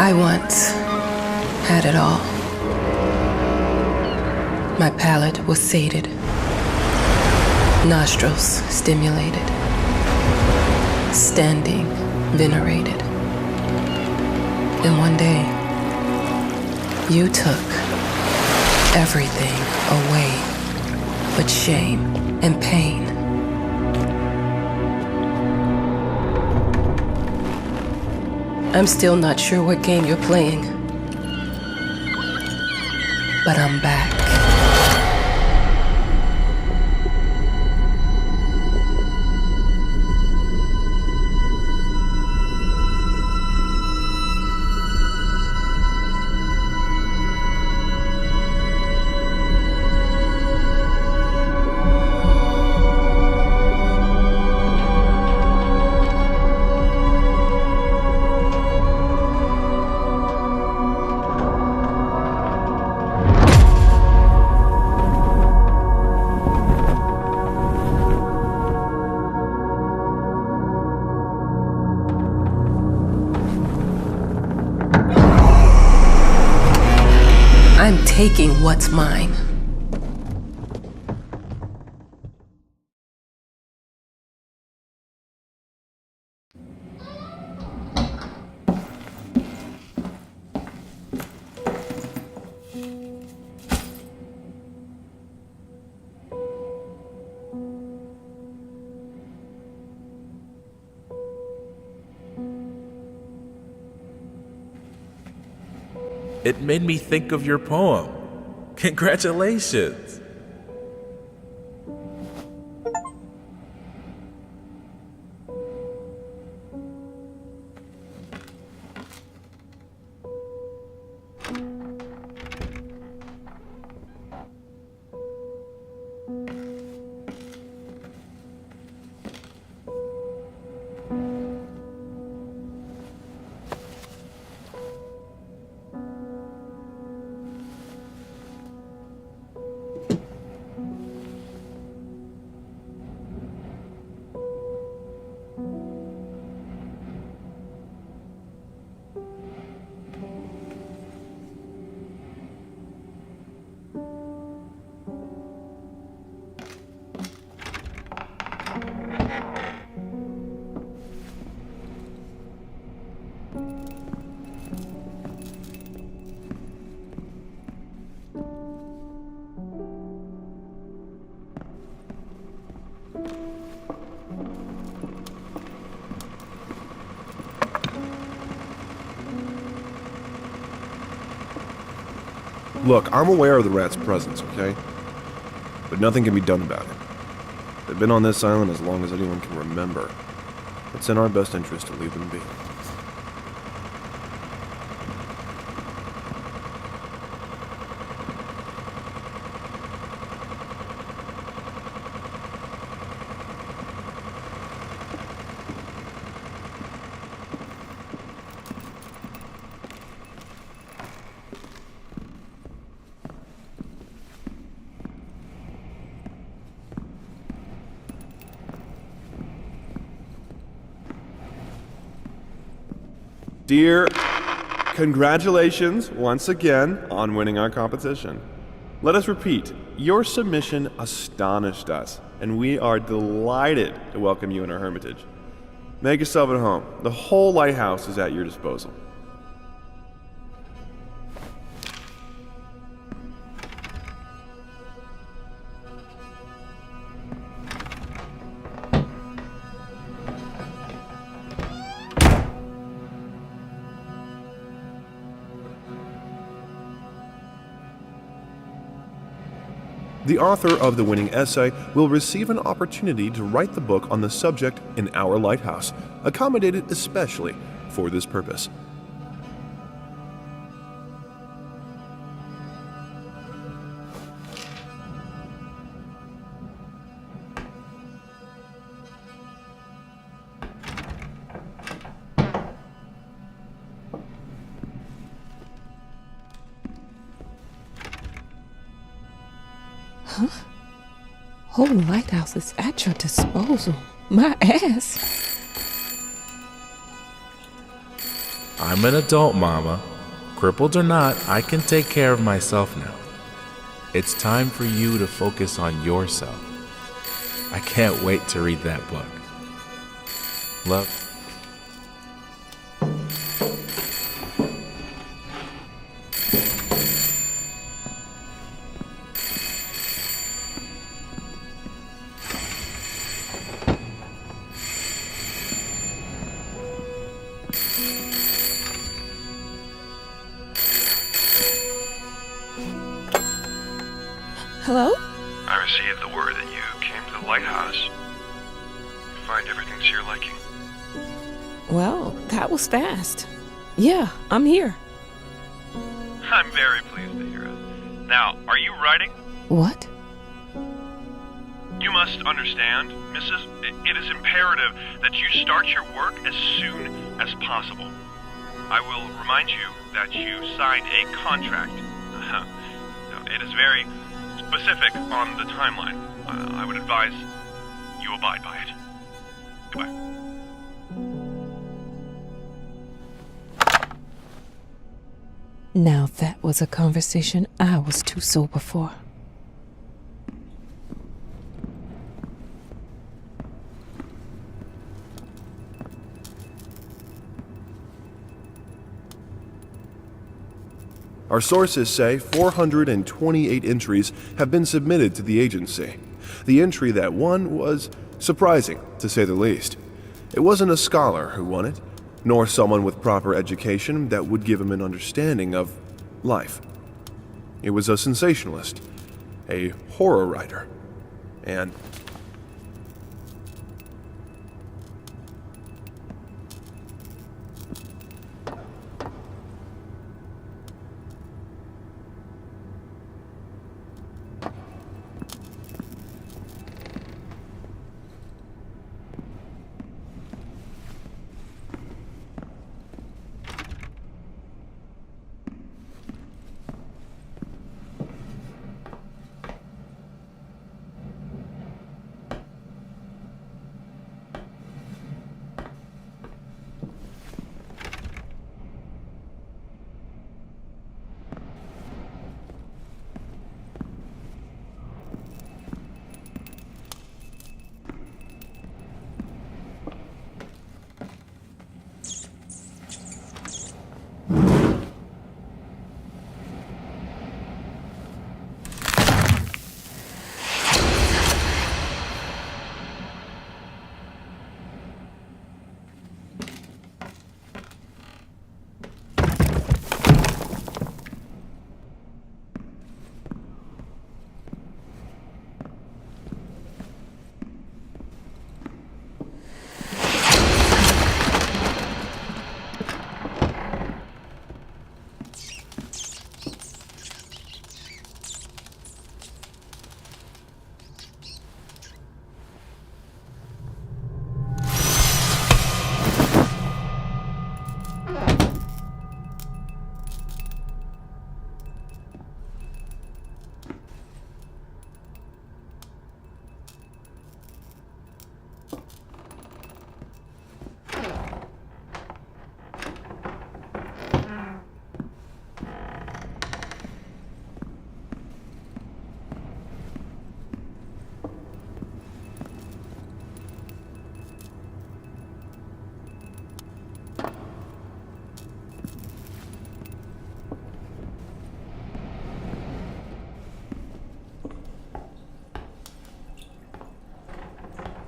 I once had it all. My palate was sated, nostrils stimulated, standing venerated. And one day, you took everything away but shame and pain. I'm still not sure what game you're playing, but I'm back. I'm taking what's mine. It made me think of your poem. Congratulations! Look, I'm aware of the rat's presence, okay? But nothing can be done about it. They've been on this island as long as anyone can remember. It's in our best interest to leave them be. Dear, congratulations once again on winning our competition. Let us repeat, your submission astonished us, and we are delighted to welcome you in our hermitage. Make yourself at home. The whole lighthouse is at your disposal. The author of the winning essay will receive an opportunity to write the book on the subject in our lighthouse, accommodated especially for this purpose. Huh? Whole lighthouse is at your disposal. My ass. I'm an adult, Mama. Crippled or not, I can take care of myself now. It's time for you to focus on yourself. I can't wait to read that book. Love. Hello? I received the word that you came to the lighthouse. You find everything to your liking. Well, that was fast. Yeah, I'm here. I'm very pleased to hear it. Now, are you writing? What? You must understand, Mrs. It is imperative that you start your work as soon as possible. I will remind you that you signed a contract. It is very specific on the timeline. I would advise you abide by it. Goodbye. Now that was a conversation I was too sober for. Our sources say 428 entries have been submitted to the agency. The entry that won was surprising, to say the least. It wasn't a scholar who won it, nor someone with proper education that would give him an understanding of life. It was a sensationalist, a horror writer, and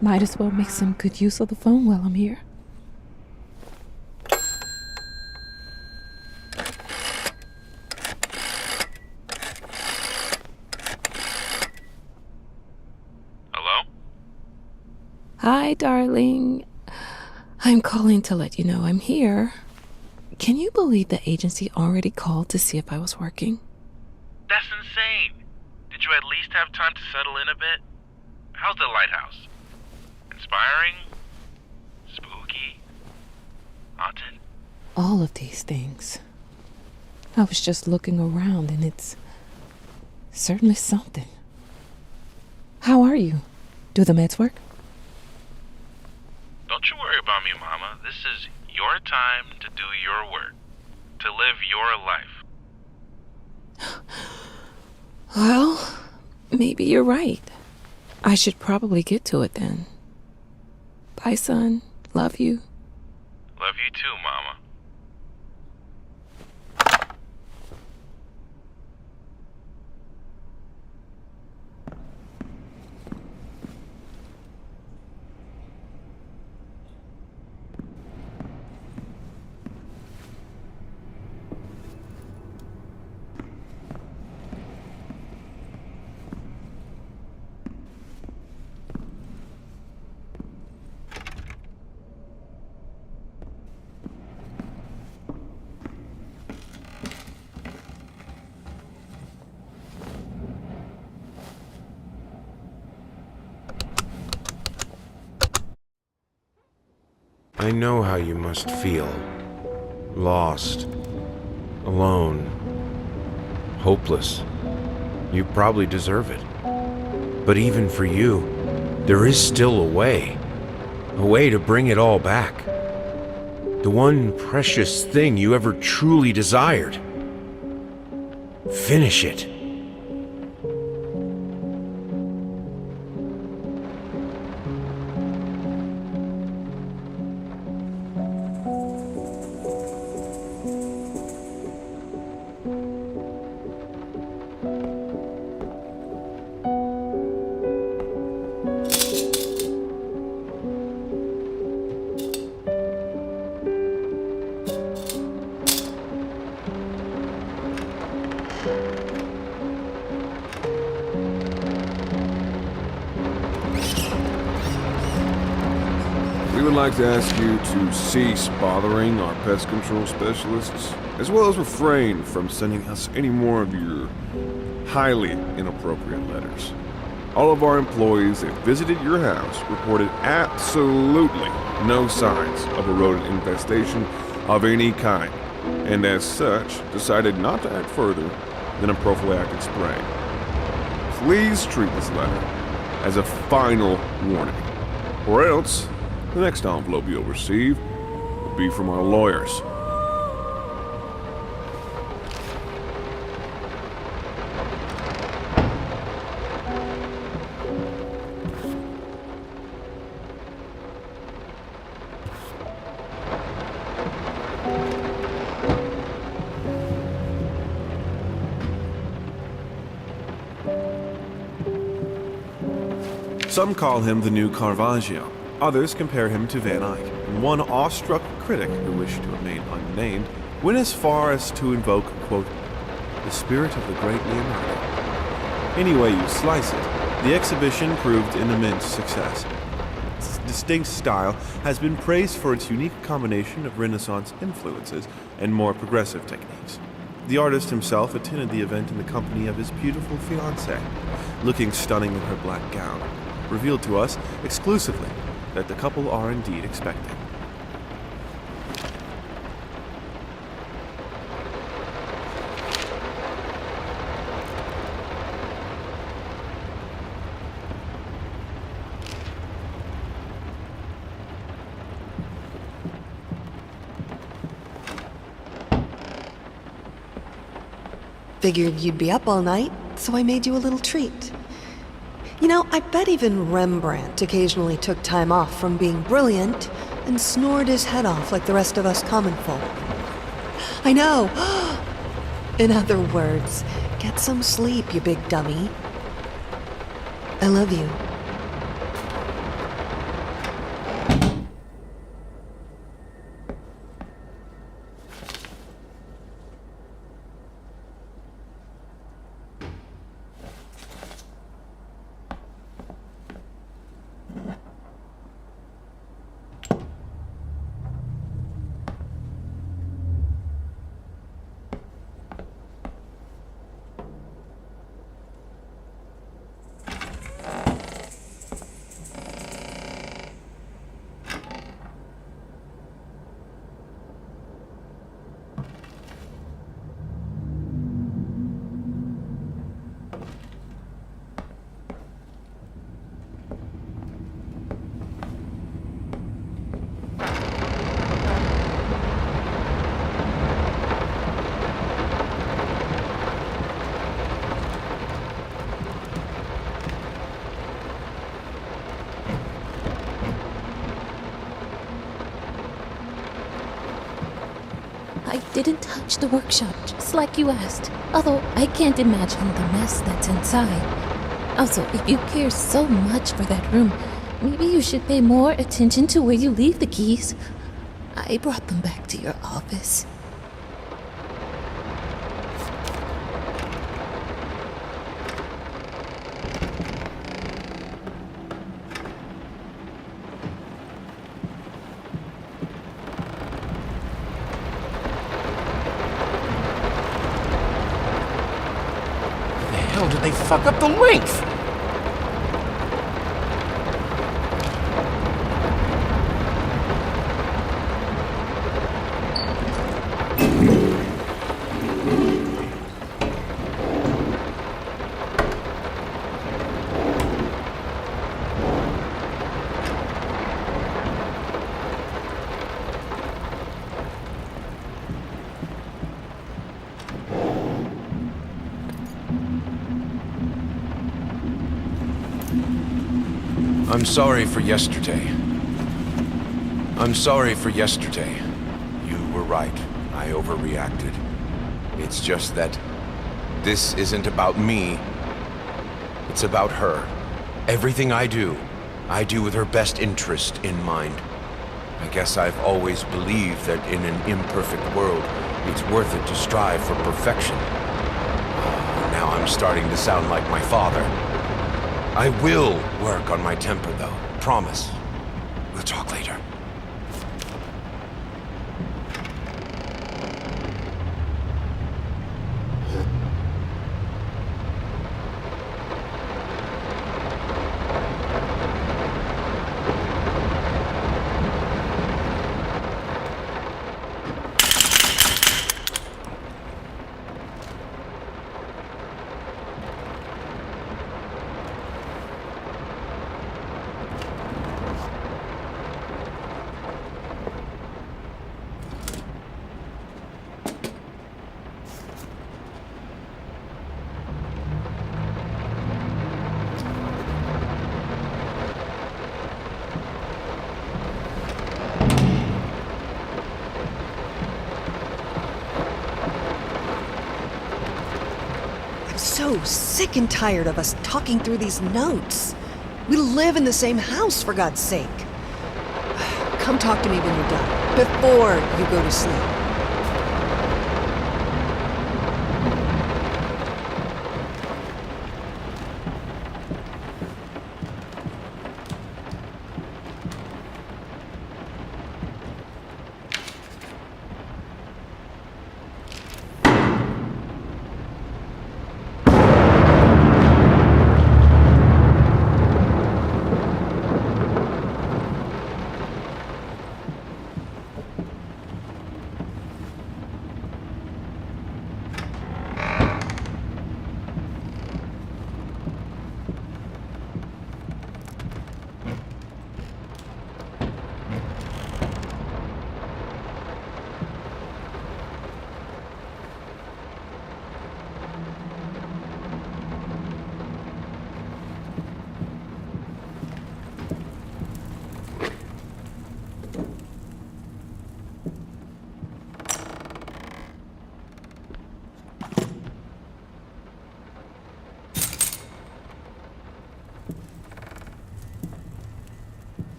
Might as well make some good use of the phone while I'm here. Hello? Hi, darling. I'm calling to let you know I'm here. Can you believe the agency already called to see if I was working? That's insane. Did you at least have time to settle in a bit? How's the lighthouse? Inspiring? Spooky? Haunted? All of these things. I was just looking around and it's certainly something. How are you? Do the meds work? Don't you worry about me, Mama. This is your time to do your work, to live your life. Well, maybe you're right. I should probably get to it then. Bye, son. Love you. Love you too, Mama. I know how you must feel. Lost. Alone. Hopeless. You probably deserve it. But even for you, there is still a way. A way to bring it all back. The one precious thing you ever truly desired. Finish it. We would like to ask you to cease bothering our pest control specialists, as well as refrain from sending us any more of your highly inappropriate letters. All of our employees that visited your house reported absolutely no signs of a rodent infestation of any kind, and as such, decided not to add further than a prophylactic spray. Please treat this letter as a final warning, or else the next envelope you'll receive will be from our lawyers. Some call him the new Caravaggio. Others compare him to Van Eyck, and one awestruck critic who wished to remain unnamed went as far as to invoke, quote, the spirit of the great Leonardo. Any way you slice it, the exhibition proved an immense success. Its distinct style has been praised for its unique combination of Renaissance influences and more progressive techniques. The artist himself attended the event in the company of his beautiful fiancée, looking stunning in her black gown, revealed to us exclusively that the couple are indeed expecting. Figured you'd be up all night, so I made you a little treat. You know, I bet even Rembrandt occasionally took time off from being brilliant and snored his head off like the rest of us common folk. I know! In other words, get some sleep, you big dummy. I love you. didn't touch the workshop, just like you asked. Although I can't imagine the mess that's inside. Also, if you care so much for that room, maybe you should pay more attention to where you leave the keys. I brought them back to your office. Did they fuck up the length? I'm sorry for yesterday. I'm sorry for yesterday. You were right. I overreacted. It's just that this isn't about me. It's about her. Everything I do with her best interest in mind. I guess I've always believed that in an imperfect world, it's worth it to strive for perfection. Now I'm starting to sound like my father. I will work on my temper, though. Promise. We'll talk later. So sick and tired of us talking through these notes. We live in the same house, for God's sake. Come talk to me when you're done, before you go to sleep.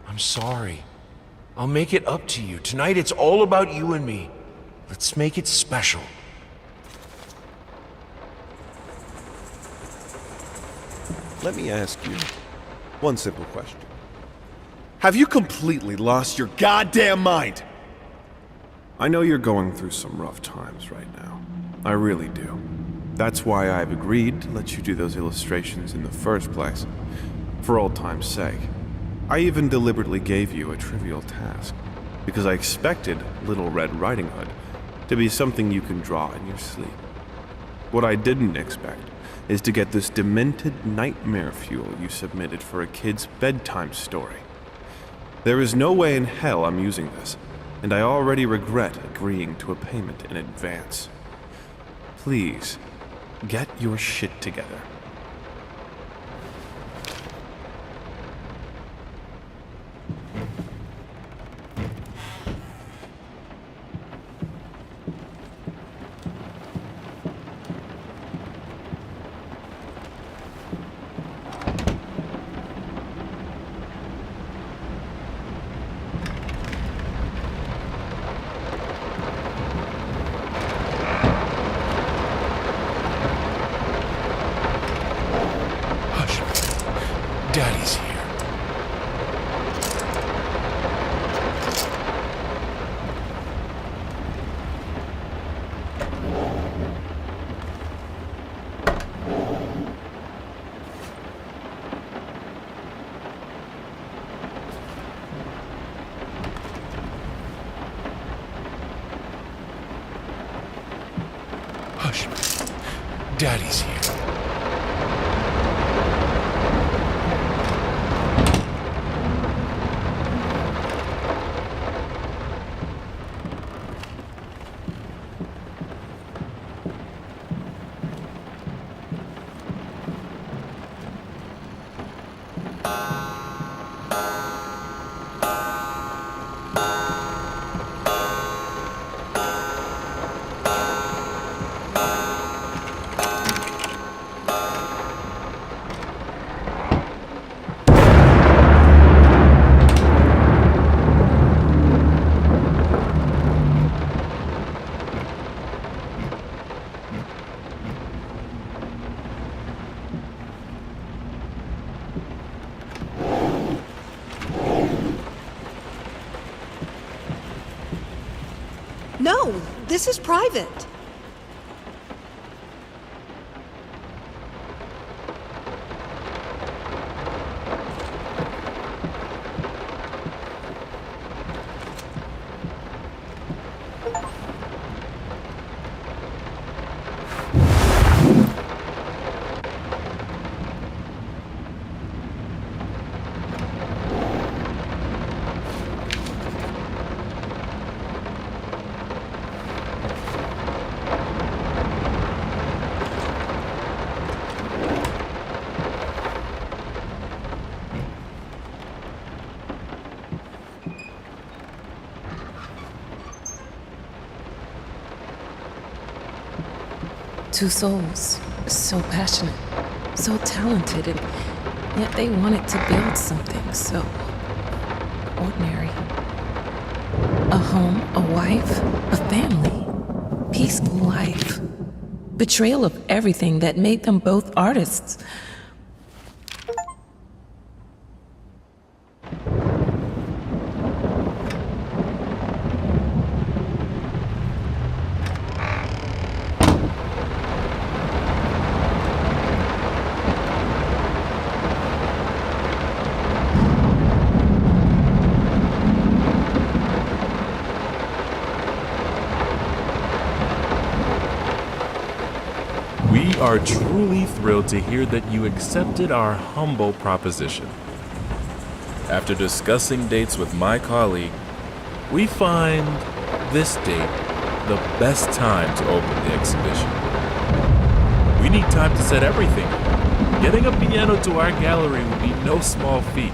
I'm sorry. I'll make it up to you. Tonight it's all about you and me. Let's make it special. Let me ask you one simple question. Have you completely lost your goddamn mind? I know you're going through some rough times right now. I really do. That's why I've agreed to let you do those illustrations in the first place. For old time's sake. I even deliberately gave you a trivial task, because I expected Little Red Riding Hood to be something you can draw in your sleep. What I didn't expect is to get this demented nightmare fuel you submitted for a kid's bedtime story. There is no way in hell I'm using this, and I already regret agreeing to a payment in advance. Please, get your shit together. Hush. Daddy's here. No, this is private. Two souls, so passionate, so talented, and yet they wanted to build something so ordinary. A home, a wife, a family, peaceful life. Betrayal of everything that made them both artists. We are truly thrilled to hear that you accepted our humble proposition. After discussing dates with my colleague, we find this date the best time to open the exhibition. We need time to set everything up. Getting a piano to our gallery will be no small feat.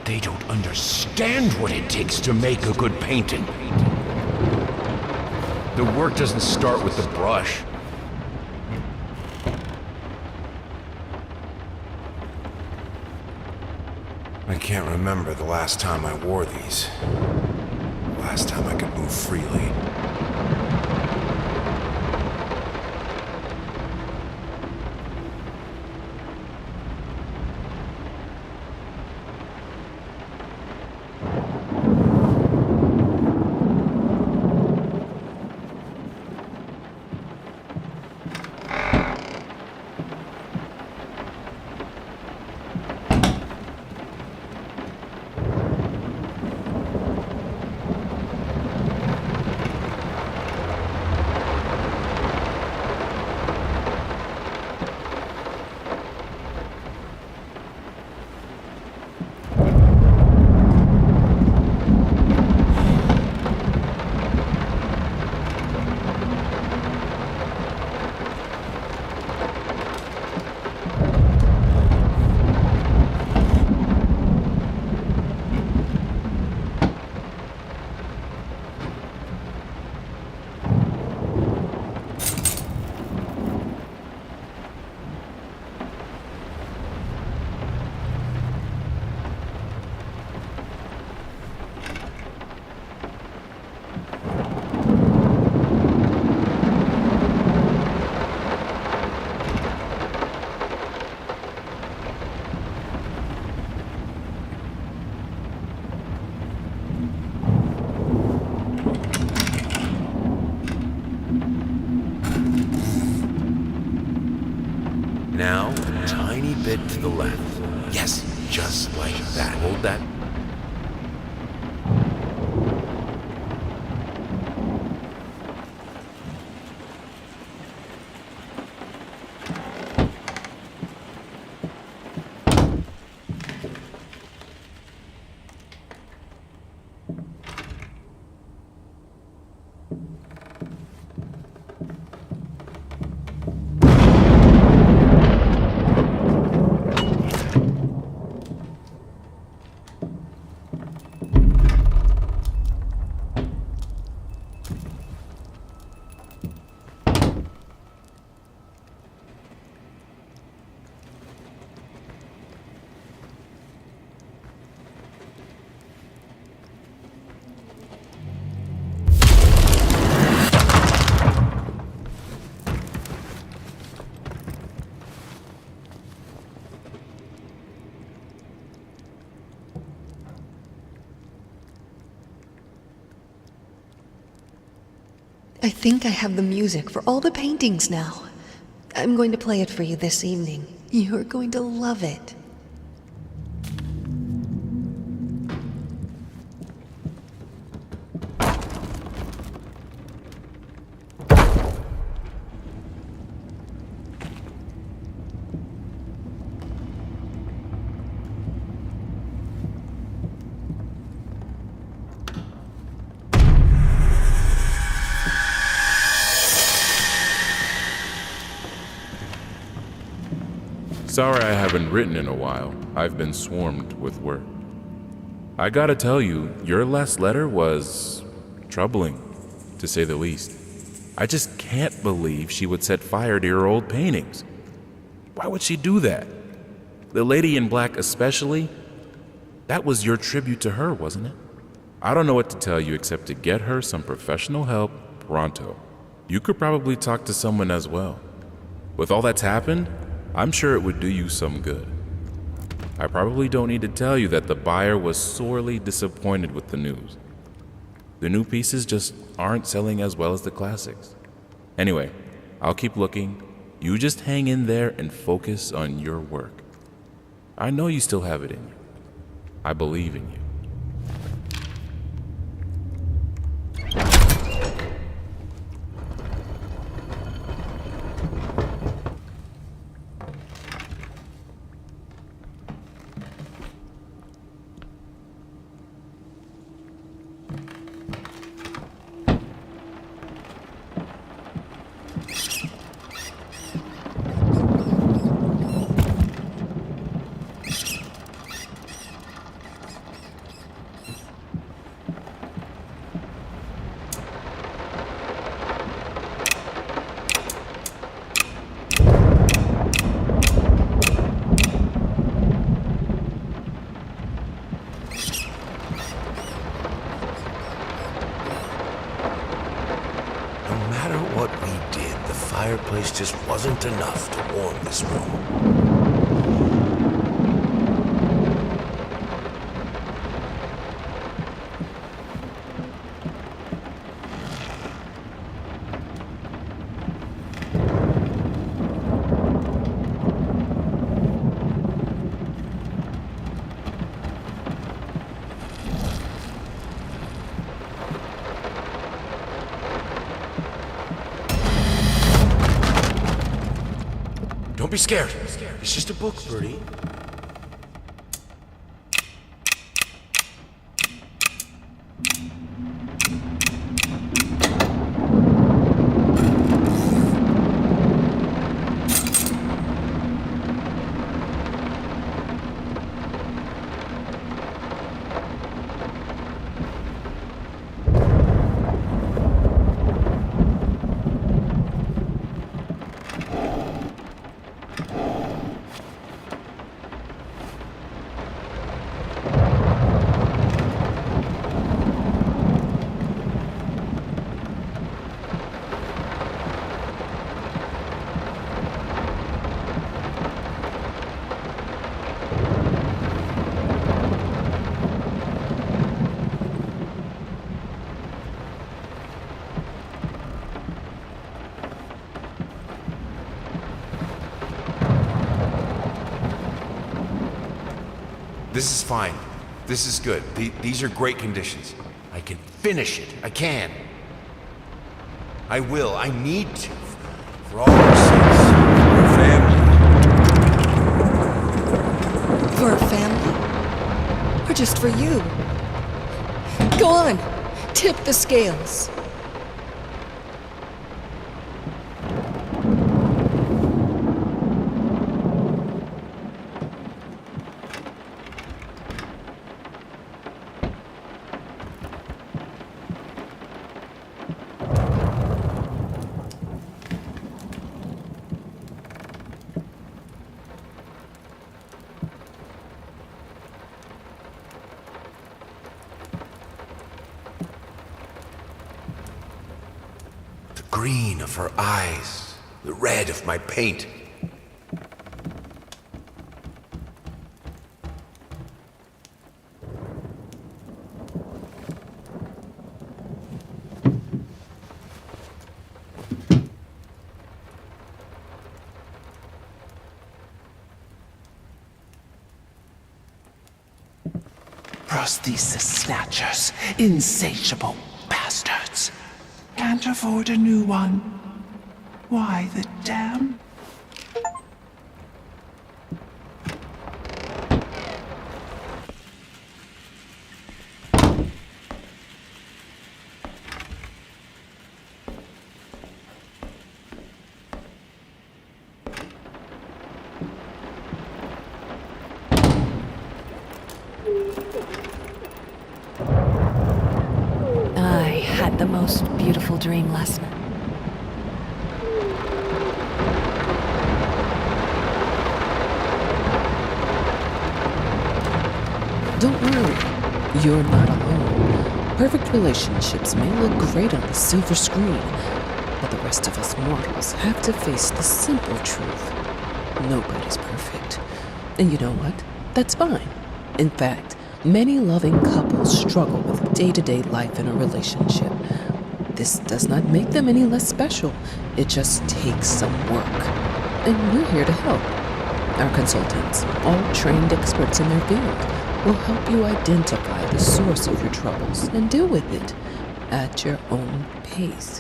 They don't understand what it takes to make a good painting. The work doesn't start with the brush. I can't remember the last time I wore these. Last time I could move freely. bit to the left. Yes, just like that. Hold that. I think I have the music for all the paintings now. I'm going to play it for you this evening. You're going to love it. Sorry I haven't written in a while. I've been swarmed with work. I gotta tell you, your last letter was troubling, to say the least. I just can't believe she would set fire to your old paintings. Why would she do that? The lady in black especially? That was your tribute to her, wasn't it? I don't know what to tell you except to get her some professional help pronto. You could probably talk to someone as well. With all that's happened, I'm sure it would do you some good. I probably don't need to tell you that the buyer was sorely disappointed with the news. The new pieces just aren't selling as well as the classics. Anyway, I'll keep looking. You just hang in there and focus on your work. I know you still have it in you. I believe in you. Fireplace just wasn't enough to warm this room. Don't be scared. It's just a book, Bertie. This is fine. This is good. These are great conditions. I can finish it. I can. I will. I need to. For all our sakes. For our family. For a family? Or just for you? Go on, tip the scales. Green of her eyes, the red of my paint. Prosthesis snatchers, insatiable bastards. Can't afford a new one. Why the damn? I had the most beautiful dream last night. Don't worry, you're not alone. Perfect relationships may look great on the silver screen, but the rest of us mortals have to face the simple truth. Nobody's perfect. And you know what? That's fine. In fact, many loving couples struggle with day-to-day life in a relationship. This does not make them any less special. It just takes some work. And we're here to help. Our consultants, all trained experts in their field, will help you identify the source of your troubles and deal with it at your own pace.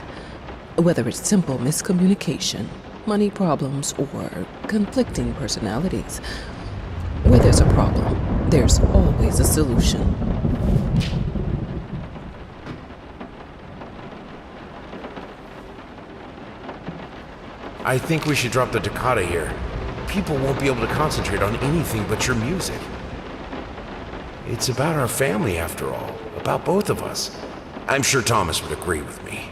Whether it's simple miscommunication, money problems, or conflicting personalities, where there's a problem, there's always a solution. I think we should drop the toccata here. People won't be able to concentrate on anything but your music. It's about our family, after all. About both of us. I'm sure Thomas would agree with me.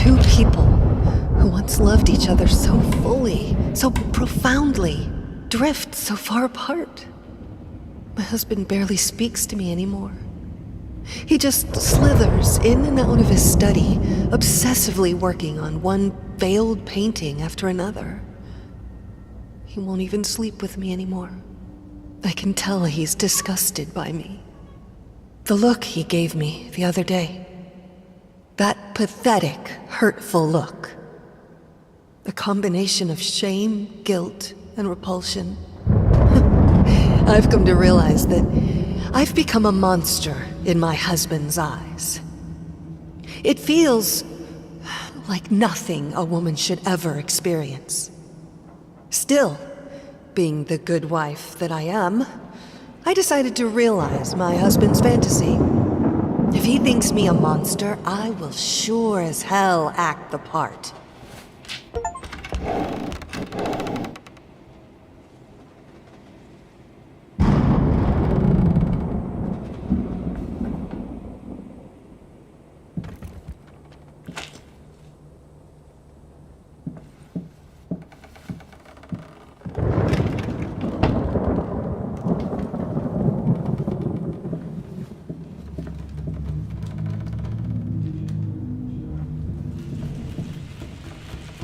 Two people who once loved each other so fully, so profoundly, drift so far apart. My husband barely speaks to me anymore. He just slithers in and out of his study, obsessively working on one failed painting after another. He won't even sleep with me anymore. I can tell he's disgusted by me. The look he gave me the other day. That pathetic, hurtful look. A combination of shame, guilt, and repulsion. I've come to realize that I've become a monster in my husband's eyes. It feels like nothing a woman should ever experience. Still, being the good wife that I am, I decided to realize my husband's fantasy. If he thinks me a monster, I will sure as hell act the part.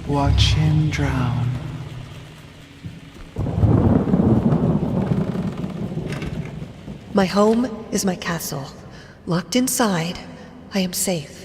Watch him drown. My home is my castle. Locked inside, I am safe.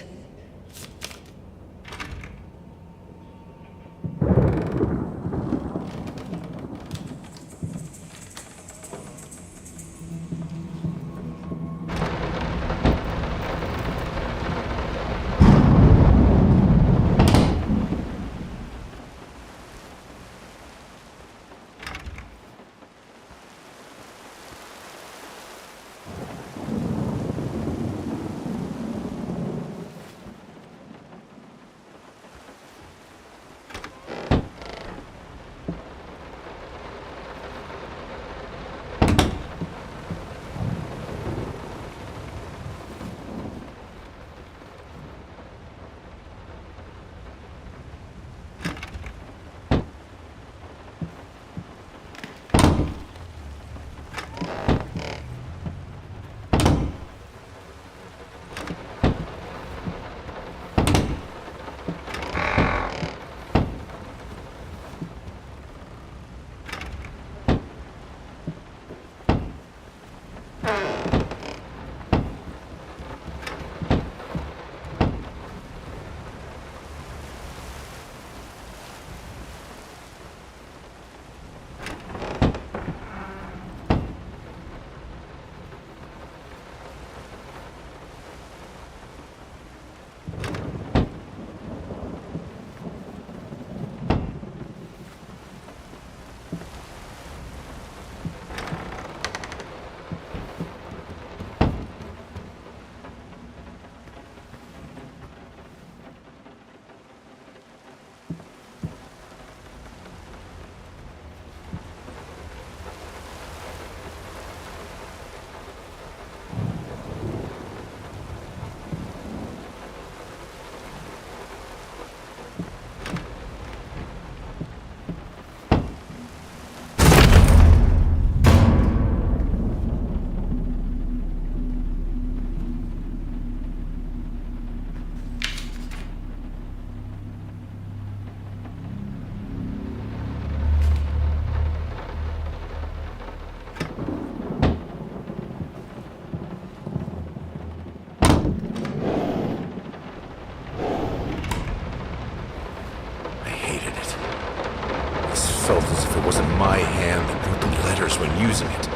felt as if it wasn't my hand that wrote the letters when using it.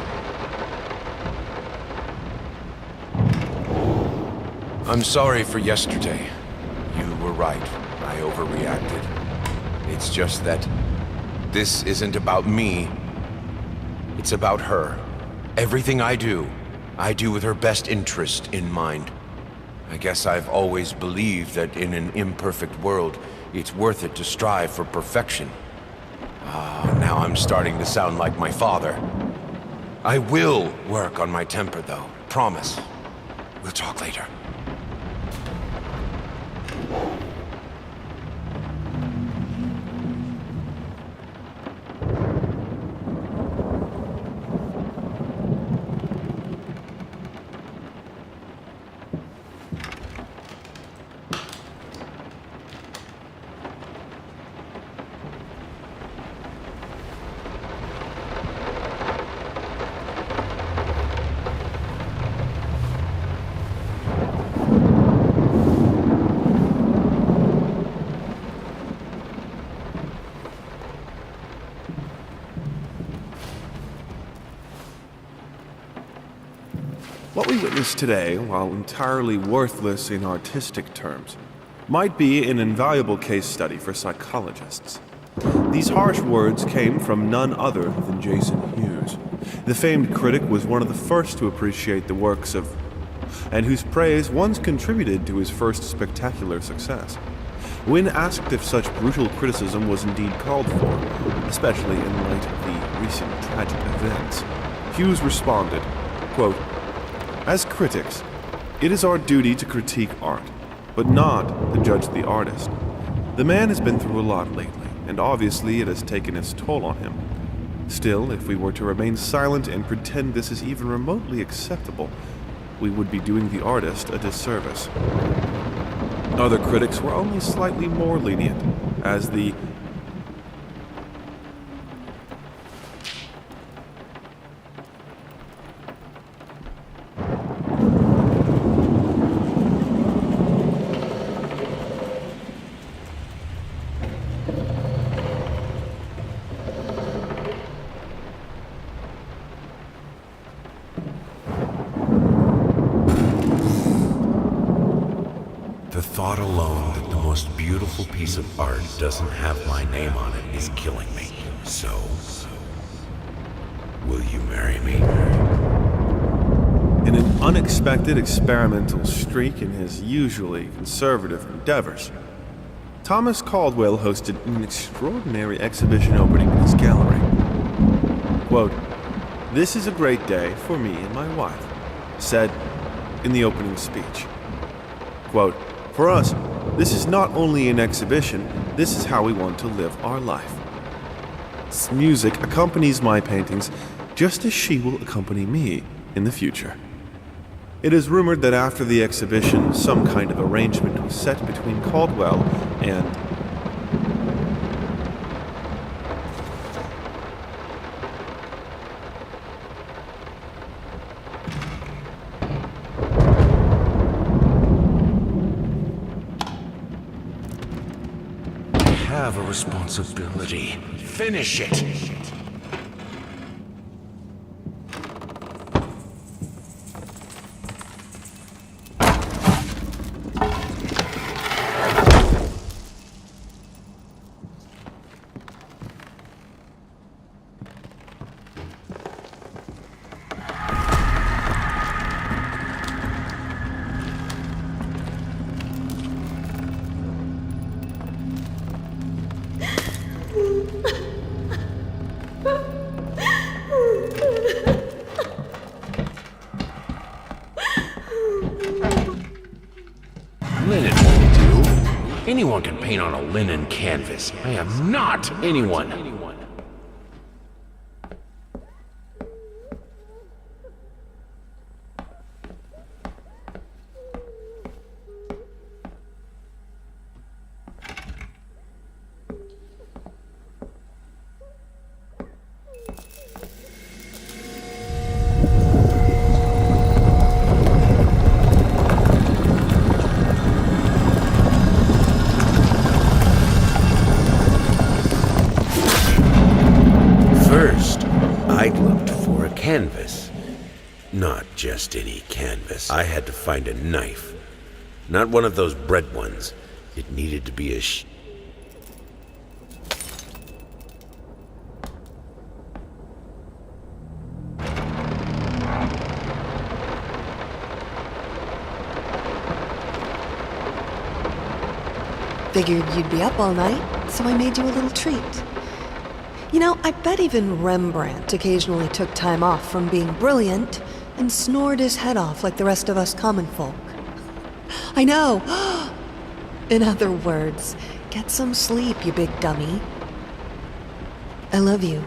I'm sorry for yesterday. You were right. I overreacted. It's just that this isn't about me. It's about her. Everything I do with her best interest in mind. I guess I've always believed that in an imperfect world, it's worth it to strive for perfection. Now I'm starting to sound like my father. I will work on my temper, though. Promise. We'll talk later. genius today, while entirely worthless in artistic terms, might be an invaluable case study for psychologists. These harsh words came from none other than Jason Hughes. The famed critic was one of the first to appreciate the works of, and whose praise once contributed to his first spectacular success. When asked if such brutal criticism was indeed called for, especially in light of the recent tragic events, Hughes responded, quote, "As critics, it is our duty to critique art, but not to judge the artist. The man has been through a lot lately, and obviously it has taken its toll on him. Still, if we were to remain silent and pretend this is even remotely acceptable, we would be doing the artist a disservice." Other critics were only slightly more lenient, as the The thought alone that the most beautiful piece of art doesn't have my name on it is killing me. So, will you marry me? in an unexpected experimental streak in his usually conservative endeavors, Thomas Caldwell hosted an extraordinary exhibition opening in his gallery. Quote, "This is a great day for me and my wife," said in the opening speech. Quote, "For us, this is not only an exhibition, this is how we want to live our life. This music accompanies my paintings just as she will accompany me in the future." It is rumored that after the exhibition, some kind of arrangement was set between Caldwell and I have a responsibility. Finish it! Linen won't do. Anyone can paint on a linen canvas. I am not anyone. First, I'd looked for a canvas. Not just any canvas. I had to find a knife. Not one of those bread ones. It needed to be a Figured you'd be up all night, so I made you a little treat. You know, I bet even Rembrandt occasionally took time off from being brilliant and snored his head off like the rest of us common folk. I know! In other words, get some sleep, you big dummy. I love you.